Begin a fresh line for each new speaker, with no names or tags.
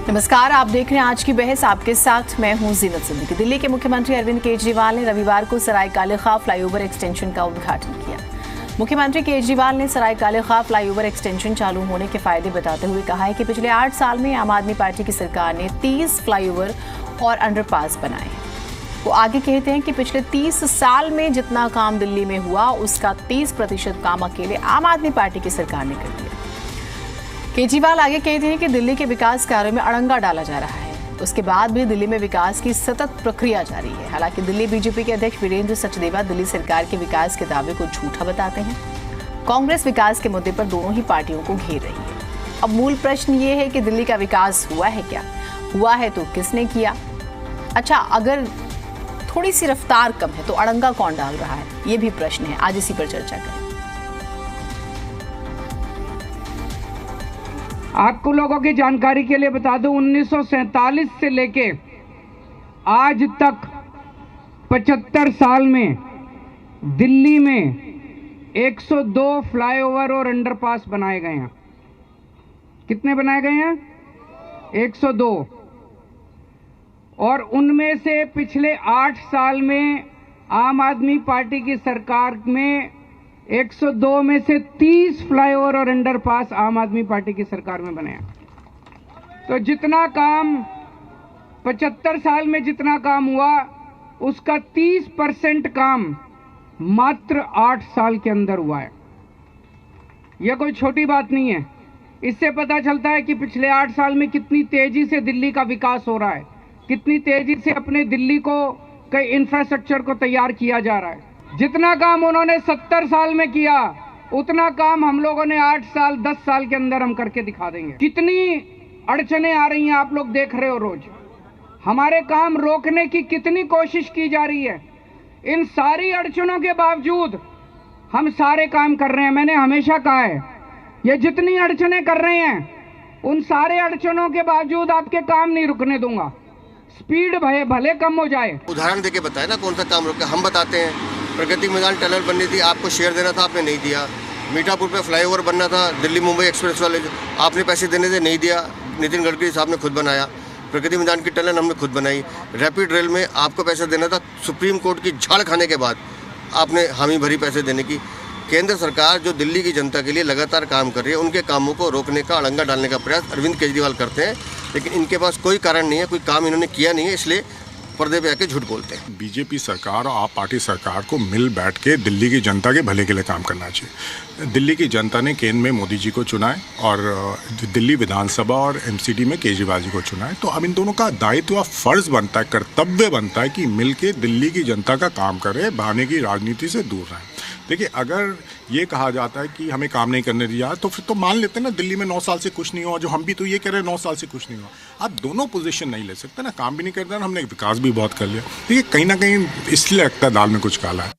नमस्कार, आप देख रहे हैं आज की बहस। आपके साथ मैं हूं जीनत सिद्दीकी। दिल्ली के मुख्यमंत्री अरविंद केजरीवाल ने रविवार को सराय काले खां फ्लाईओवर एक्सटेंशन का उद्घाटन किया। मुख्यमंत्री केजरीवाल ने सराय काले खां फ्लाईओवर एक्सटेंशन चालू होने के फायदे बताते हुए कहा है कि पिछले 8 साल में आम आदमी पार्टी की सरकार ने 30 फ्लाईओवर और अंडरपास बनाए हैं। वो आगे कहते हैं कि पिछले 30 साल में जितना काम दिल्ली में हुआ उसका 30% काम अकेले आम आदमी पार्टी की सरकार ने कर दिया। केजरीवाल आगे कहते हैं कि दिल्ली के विकास कार्यों में अड़ंगा डाला जा रहा है, उसके बाद भी दिल्ली में विकास की सतत प्रक्रिया जारी है। हालांकि दिल्ली बीजेपी के अध्यक्ष वीरेंद्र सचदेवा दिल्ली सरकार के विकास के दावे को झूठा बताते हैं। कांग्रेस विकास के मुद्दे पर दोनों ही पार्टियों को घेर रही है। अब मूल प्रश्न ये है कि दिल्ली का विकास हुआ है क्या, हुआ है तो किसने किया? अच्छा, अगर थोड़ी सी रफ्तार कम है तो अड़ंगा कौन डाल रहा है, ये भी प्रश्न है। आज इसी पर चर्चा करें।
आपको लोगों की जानकारी के लिए बता दूं, 1947 से लेके आज तक 75 साल में दिल्ली में 102 फ्लाईओवर और अंडरपास बनाए गए हैं। कितने बनाए गए हैं? 102। और उनमें से पिछले 8 साल में आम आदमी पार्टी की सरकार में 102 में से 30 फ्लाईओवर और अंडरपास आम आदमी पार्टी की सरकार में बने हैं। तो जितना काम 75 साल में जितना काम हुआ उसका 30% काम मात्र 8 साल के अंदर हुआ है। यह कोई छोटी बात नहीं है। इससे पता चलता है कि पिछले 8 साल में कितनी तेजी से दिल्ली का विकास हो रहा है, कितनी तेजी से अपने दिल्ली को कई इंफ्रास्ट्रक्चर को तैयार किया जा रहा है। जितना काम उन्होंने 70 साल में किया उतना काम हम लोगों ने 8 साल 10 साल के अंदर हम करके दिखा देंगे। कितनी अड़चने आ रही हैं आप लोग देख रहे हो रोज। हमारे काम रोकने की कितनी कोशिश की जा रही है। इन सारी अड़चनों के बावजूद हम सारे काम कर रहे हैं। मैंने हमेशा कहा है, ये जितनी अड़चनें कर रहे हैं उन सारे अड़चनों के बावजूद आपके काम नहीं रुकने दूंगा। स्पीड भले कम हो जाए।
उदाहरण देके बताए ना कौन सा काम रुका। हम बताते हैं प्रगति मैदान टनल बननी थी, आपको शेयर देना था, आपने नहीं दिया। मीठापुर पे फ्लाईओवर बनना था, दिल्ली मुंबई एक्सप्रेस वाले, आपने पैसे देने थे, नहीं दिया। नितिन गडकरी साहब ने खुद बनाया। प्रगति मैदान की टनल हमने खुद बनाई। रैपिड रेल में आपको पैसा देना था, सुप्रीम कोर्ट की झाड़ खाने के बाद आपने हामी भरी पैसे देने की। केंद्र सरकार जो दिल्ली की जनता के लिए लगातार काम कर रही है, उनके कामों को रोकने का, अड़ंगा डालने का प्रयास अरविंद केजरीवाल करते हैं, लेकिन इनके पास कोई कारण नहीं है, कोई काम इन्होंने किया नहीं है, इसलिए पर्दे पे आके झूठ बोलते हैं।
बीजेपी सरकार और आप पार्टी सरकार को मिल बैठ के दिल्ली की जनता के भले के लिए काम करना चाहिए। दिल्ली की जनता ने केंद्र में मोदी जी को चुना है और दिल्ली विधानसभा और एमसीडी में केजरीवाल जी को चुना है। तो अब इन दोनों का दायित्व व फर्ज बनता है, कर्तव्य बनता है कि मिल के दिल्ली की जनता का काम करे, बहाने की राजनीति से दूर रहें। देखिए, अगर ये कहा जाता है कि हमें काम नहीं करने दिया तो फिर तो मान लेते हैं ना दिल्ली में 9 साल से कुछ नहीं हुआ, जो हम भी तो ये कह रहे हैं 9 साल से कुछ नहीं हुआ। आप दोनों पोजीशन नहीं ले सकते ना, काम भी नहीं करते ना, हमने विकास भी बहुत कर लिया। देखिए, कहीं ना कहीं इसलिए लगता है दाल में कुछ काला है।